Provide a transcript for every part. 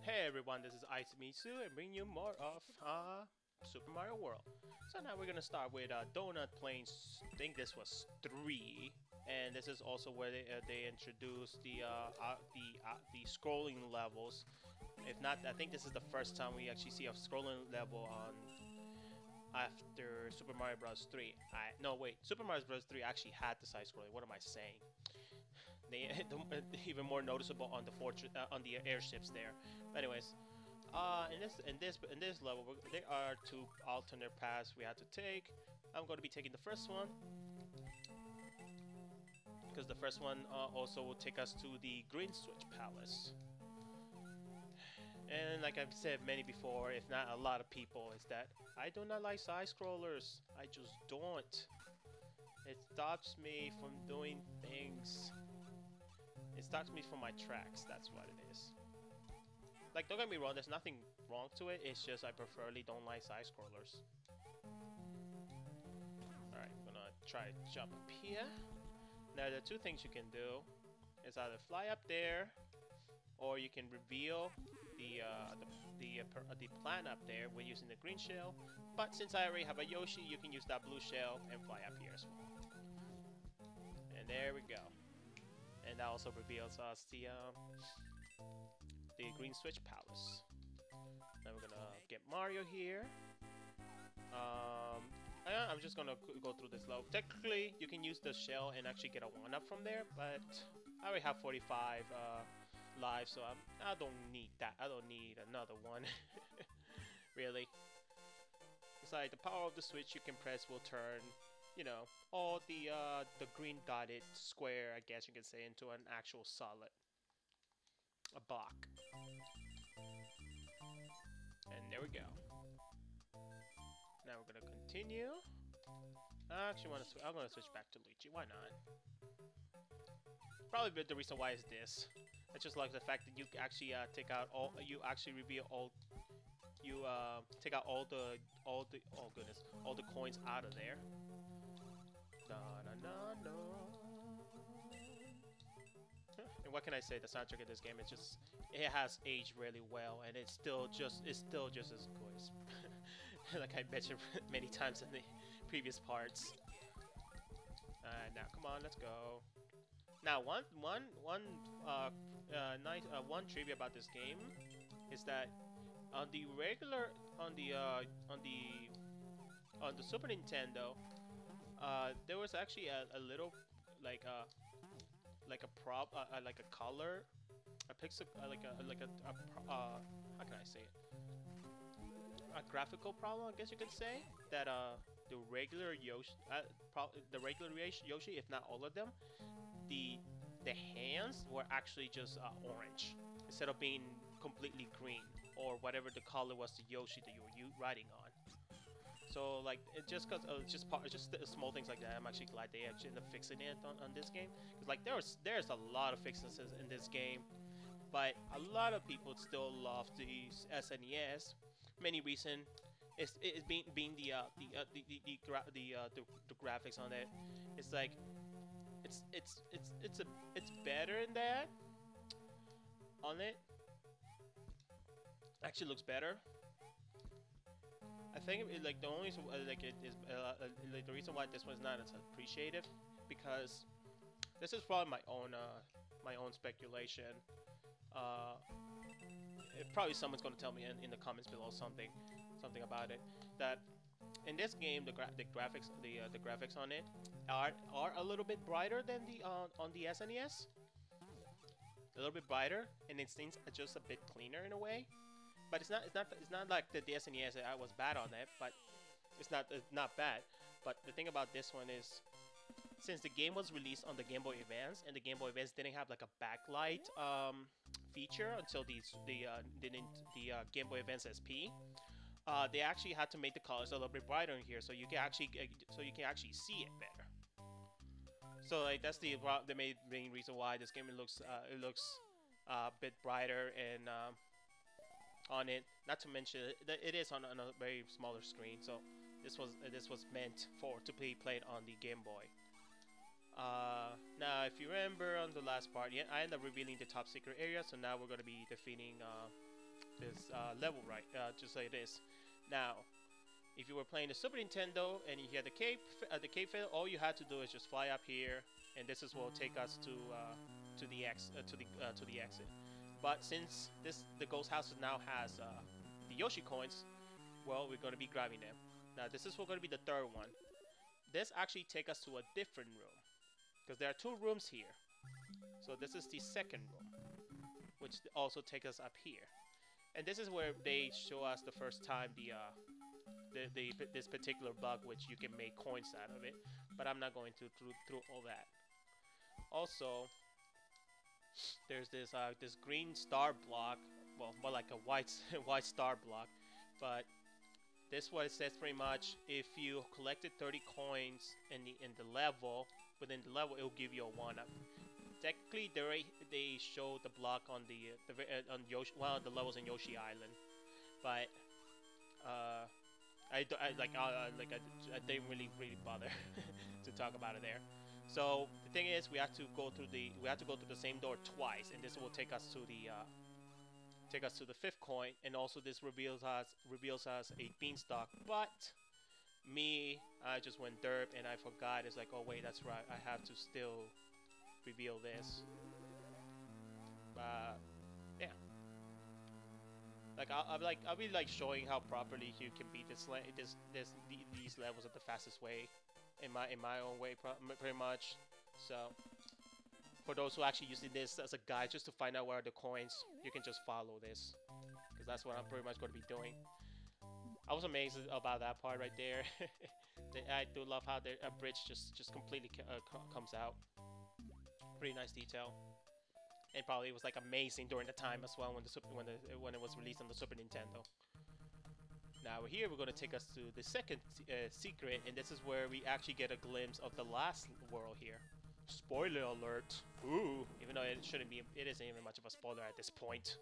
Hey everyone, this is Mitsu and bringing you more of Super Mario World. So now we're gonna start with Donut Plains. I think this was 3, and this is also where they introduced the scrolling levels. If not, I think this is the first time we actually see a scrolling level on after Super Mario Bros. 3. No wait, Super Mario Bros. 3 actually had the side scrolling. What am I saying? They even more noticeable on the fortress on the airships there. But anyways, in this level, there are 2 alternate paths we have to take. I'm going to be taking the first one because the first one also will take us to the Green Switch Palace. And like I've said many before, if not a lot of people, is that I do not like side scrollers. I just don't. It stops me from doing things. It stops me from my tracks, that's what it is. Like, don't get me wrong, there's nothing wrong to it, it's just I preferably don't like side scrollers. Alright, I'm gonna try to jump up here. Now, the 2 things you can do is either fly up there, or you can reveal the plant up there with using the green shell. But since I already have a Yoshi, you can use that blue shell and fly up here as well. And there we go. And that also reveals us the Green Switch Palace. Now we're gonna get Mario here. I'm just gonna go through this level. Technically, you can use the shell and actually get a 1-up from there, but I already have 45 lives, so I don't need that. I don't need another one, really. It's like the power of the switch you can press will turn, you know, all the green dotted square, I guess you can say, into an actual solid, a block. And there we go. Now we're gonna continue. I actually want to. I'm gonna switch back to Luigi. Why not? Probably the reason why is this. I just like the fact that you actually take out all. You actually reveal all. You take out all the. Oh goodness! All the coins out of there. Na na na na. And what can I say? The soundtrack of this game is just, it has aged really well, and it's still just as good as like I mentioned many times in the previous parts. Now come on, let's go. Now one trivia about this game is that on the regular on the Super Nintendo, there was actually a little like a like a color, a pixel, how can I say it? A graphical problem, I guess you could say, that the regular Yoshi, Yoshi, if not all of them, the hands were actually just orange instead of being completely green or whatever the color was, the Yoshi that you were riding on. So like just small things like that, I'm actually glad they actually ended up fixing it on this game, because like there's a lot of fixes in this game, but a lot of people still love the SNES. Many reason it's being the graphics on it. It's like it's better in that on it. Actually looks better. I think like the only like it is like the reason why this one's not as appreciative, because this is probably my own speculation. Probably someone's gonna tell me in the comments below something about it, that in this game the graphics on it are a little bit brighter than the on the SNES. A little bit brighter, and it seems just a bit cleaner in a way. But it's not like the SNES. I was bad on it, but it's not bad. But the thing about this one is, since the game was released on the Game Boy Advance, and the Game Boy Advance didn't have like a backlight feature until the Game Boy Advance SP, they actually had to make the colors a little bit brighter in here, so you can actually see it better. So like that's the main reason why this game looks a bit brighter and on it. Not to mention that it is on a very smaller screen, so this was meant to be played on the Game Boy. Now, if you remember on the last part, yeah, I ended up revealing the top secret area, so now we're going to be defeating level right, just like this. Now, if you were playing the Super Nintendo and you had the cape fail, all you had to do is just fly up here, and this is what will take us to the exit. But since the ghost house now has the Yoshi coins, well, we're going to be grabbing them. Now, this is going to be the third one. This actually take us to a different room because there are two rooms here. So this is the second room, which also takes us up here. And this is where they show us the first time this particular bug, which you can make coins out of it. But I'm not going to through all that. Also, there's this green star block, well, more like a white white star block, but this what it says pretty much. If you collected 30 coins in the level, within the level, it will give you a 1-up. Technically, they show the block on on Yoshi, one of the levels in Yoshi Island, but I didn't really bother to talk about it there. So the thing is, we have to go through the same door twice, and this will take us to the fifth coin, and also this reveals us a beanstalk. But me, I just went derp and I forgot. It's like, oh wait, that's right, I have to still reveal this. Yeah, I'll be like showing how properly you can beat these levels at the fastest way, in my own way, pretty much. So for those who are actually using this as a guide just to find out where are the coins, you can just follow this, because that's what I'm pretty much going to be doing. I was amazed about that part right there. I do love how the bridge just completely comes out. Pretty nice detail. And probably was like amazing during the time as well when it was released on the Super Nintendo. Now here we're going to take us to the second secret, and this is where we actually get a glimpse of the last world here. Spoiler alert! Ooh, even though it shouldn't be, it isn't even much of a spoiler at this point.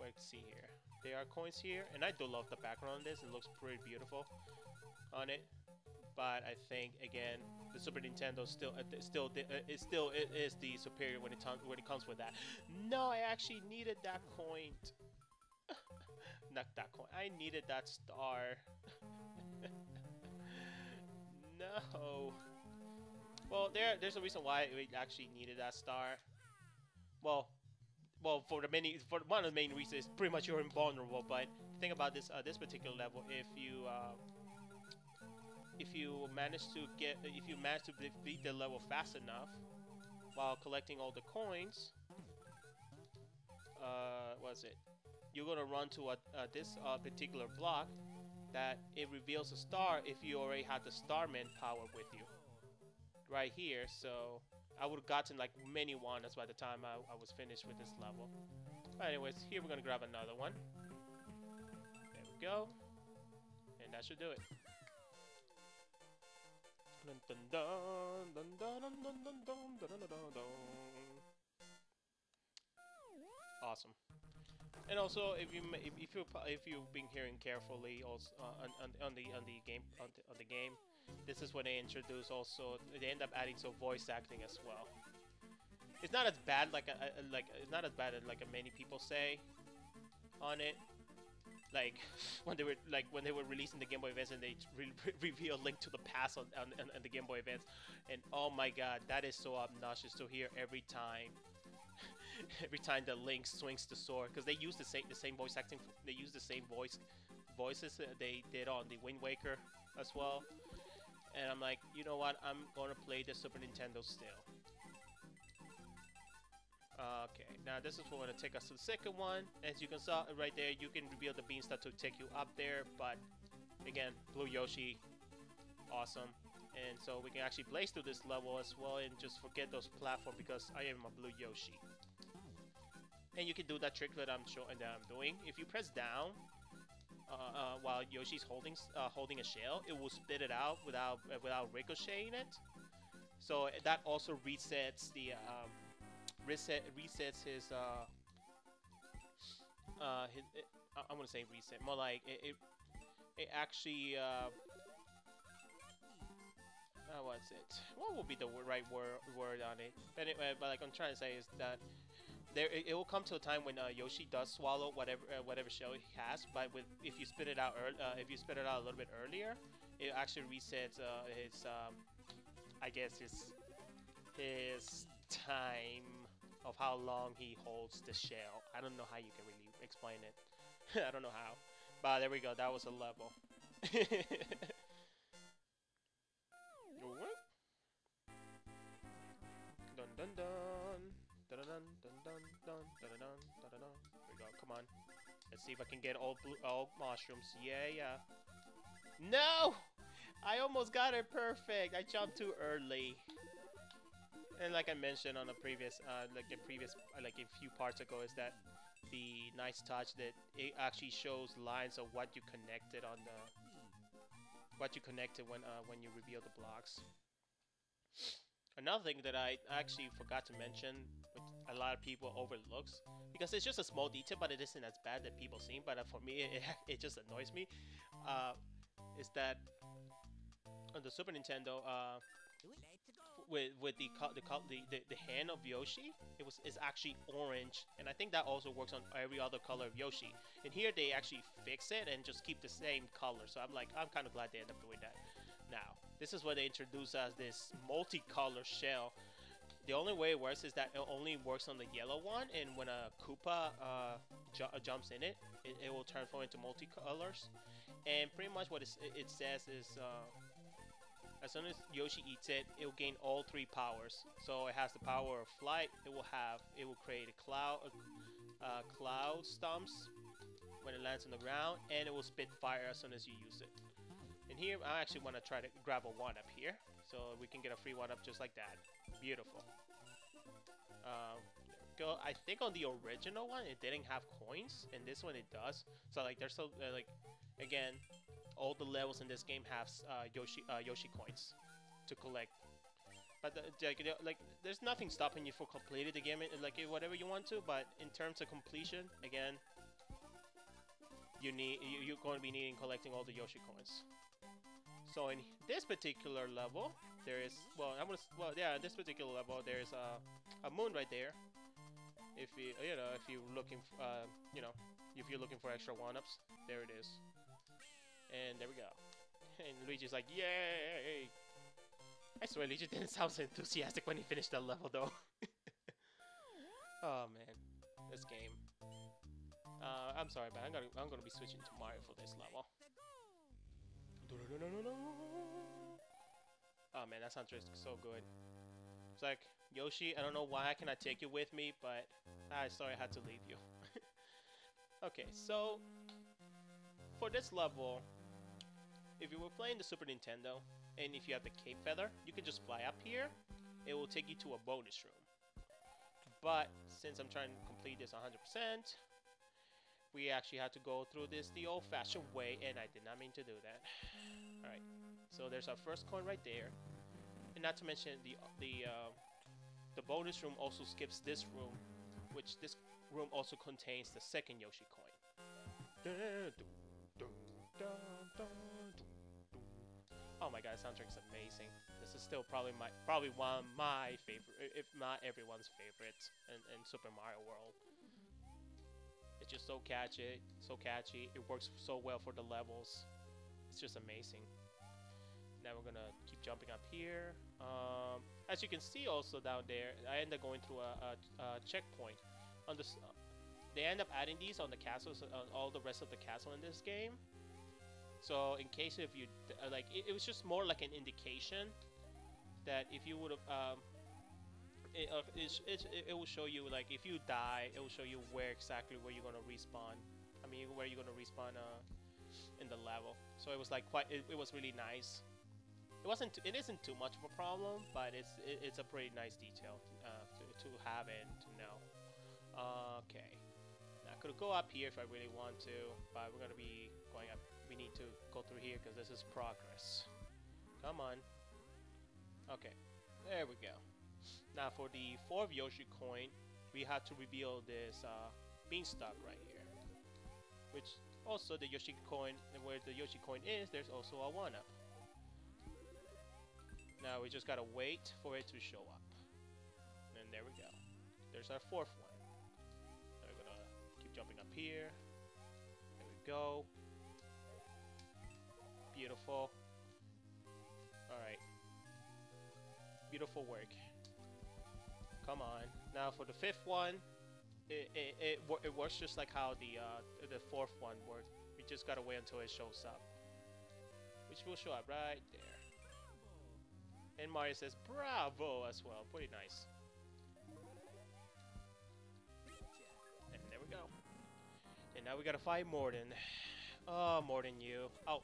Let's see here. There are coins here, and I do love the background on this. It looks pretty beautiful on it. But I think again, the Super Nintendo it is the superior when it comes with that. No, I actually needed that coin. Not that coin. I needed that star. No. Well, there's a reason why we actually needed that star. Well, for one of the main reasons, pretty much you're invulnerable. But the thing about this particular level, if you manage to beat the level fast enough while collecting all the coins, what is it? You're gonna run to this particular block that it reveals a star if you already had the Starman power with you right here. So I would have gotten like many wonders by the time I was finished with this level. But anyways, here we're gonna grab another one. There we go, and that should do it. Awesome. And also, if you've been hearing carefully, also on the game, this is when they introduce also they end up adding some voice acting as well. It's not as bad it's not as bad as like many people say on it. Like when they were releasing the Game Boy Advance and they revealed Link to the Past on the Game Boy Advance, and oh my god, that is so obnoxious to hear every time. Every time the Link swings the sword, because they use the same voice acting. They use the same voices that they did on the Wind Waker as well. And I'm like, you know what? I'm gonna play the Super Nintendo still. Okay, now this is what's gonna take us to the second one. As you can see right there, you can reveal the beanstalk to take you up there. But again, Blue Yoshi, awesome. And so we can actually blaze through this level as well and just forget those platforms because I am a Blue Yoshi. And you can do that trick that I'm doing. If you press down while Yoshi's holding a shell, it will spit it out without ricocheting it. So that also resets the resets his I'm gonna say reset, more like it actually what's it? What would be the right word on it? But anyway, but like I'm trying to say is that it will come to a time when Yoshi does swallow whatever shell he has, but with if you spit it out if you spit it out a little bit earlier, it actually resets his I guess his time of how long he holds the shell. I don't know how you can really explain it. I don't know how, but there we go. That was a level. Dun dun dun. Dun dun dun dun dun dun dun dun dun. Here we go. Come on. Let's see if I can get all mushrooms. Yeah, yeah. No! I almost got it perfect. I jumped too early. And like I mentioned on a previous, like a few parts ago, is that the nice touch that it actually shows lines of what you connected on the, when you reveal the blocks. Another thing that I actually forgot to mention, which a lot of people overlooks, because it's just a small detail, but it isn't as bad that people seem. But for me, it just annoys me. Uh, is that on the Super Nintendo, with the hand of Yoshi, is actually orange, and I think that also works on every other color of Yoshi. And here they actually fix it and just keep the same color. So I'm kind of glad they end up doing that. Now, this is what they introduce as this multicolor shell. The only way it works is that it only works on the yellow one, and when a Koopa jumps in it, it will transform into multicolors. And pretty much what it says is, as soon as Yoshi eats it, it will gain all three powers. So it has the power of flight. It will create a cloud stumps when it lands on the ground, and it will spit fire as soon as you use it. And here, I actually want to try to grab a 1-up here, so we can get a free 1-up just like that. Beautiful. Go. I think on the original one, it didn't have coins, and this one it does. So like, there's so like, again, all the levels in this game have Yoshi coins to collect. But like, there's nothing stopping you from completing the game, like whatever you want to. But in terms of completion, again, you're going to be needing collecting all the Yoshi coins. So in this particular level, there is in this particular level, there's a moon right there. If if you're looking if you're looking for extra 1-ups, there it is. And there we go. And Luigi's like, yay! I swear, Luigi didn't sound so enthusiastic when he finished that level, though. Oh man, this game. I'm sorry, but I'm gonna be switching to Mario for this level. Oh man, that soundtrack is so good. It's like, Yoshi, I don't know why I cannot take you with me, but sorry I had to leave you. Okay, so for this level, if you were playing the Super Nintendo, and if you have the Cape Feather, you can just fly up here. It will take you to a bonus room. But since I'm trying to complete this 100%, we actually had to go through this the old-fashioned way, and I did not mean to do that. Alright, so there's our first coin right there. And not to mention, the bonus room also skips this room, which this room also contains the second Yoshi coin. Oh my god, the soundtrack is amazing. This is still probably one of my favorite, if not everyone's favorite, in Super Mario World. It's just so catchy, It works so well for the levels. It's just amazing. Now we're gonna keep jumping up here. As you can see, also down there, I end up going through a checkpoint. On this, they end up adding these on the castles, on all the rest of the castle in this game. So in case if you like, it was just more like an indication that if you would have, it will show you, like, if you die, it will show you where you're gonna respawn. I mean, where you're gonna respawn in the level. So it was like it was really nice. It isn't too much of a problem, but it's a pretty nice detail to have and to know. Okay, now I could go up here if I really want to, but we're gonna be going up. We need to go through here because this is progress. Come on. Okay, there we go. Now for the 4th Yoshi coin, we have to reveal this beanstalk right here. Which also the Yoshi coin, and where the Yoshi coin is, there's also a 1-up. Now we just gotta wait for it to show up. And there we go. There's our 4th one. Jumping up here. There we go. Beautiful. Alright. Beautiful work. Come on. Now for the fifth one, it works just like how the fourth one worked. We just gotta wait until it shows up. Which will show up right there. And Mario says bravo as well. Pretty nice. And there we go. And now we gotta fight Morden. Oh, Morden, you. Oh,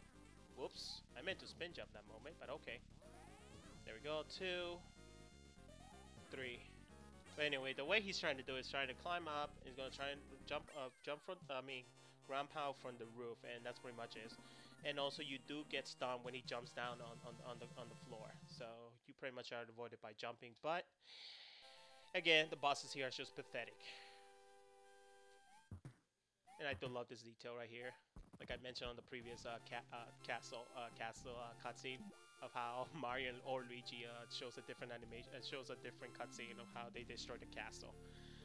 whoops. I meant to spin jump that moment, but okay. There we go. 2, 3. But anyway, the way he's trying to do it is trying to climb up. He's gonna try and jump from, ground pound from the roof, and that's pretty much it. And also, you do get stunned when he jumps down on the floor. So you pretty much are avoided by jumping. But again, the bosses here are just pathetic. And I do love this detail right here. Like I mentioned on the previous castle cutscene of how Mario or Luigi shows a different animation, shows a different cutscene of how they destroy the castle.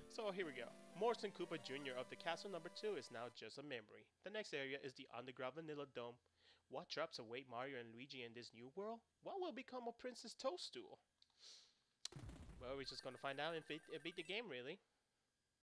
So here we go. Morrison Koopa Jr. of the castle number 2 is now just a memory. The next area is the underground Vanilla Dome. What traps await Mario and Luigi in this new world? What will become of Princess Toadstool? Well, we're just gonna find out and beat the game, really.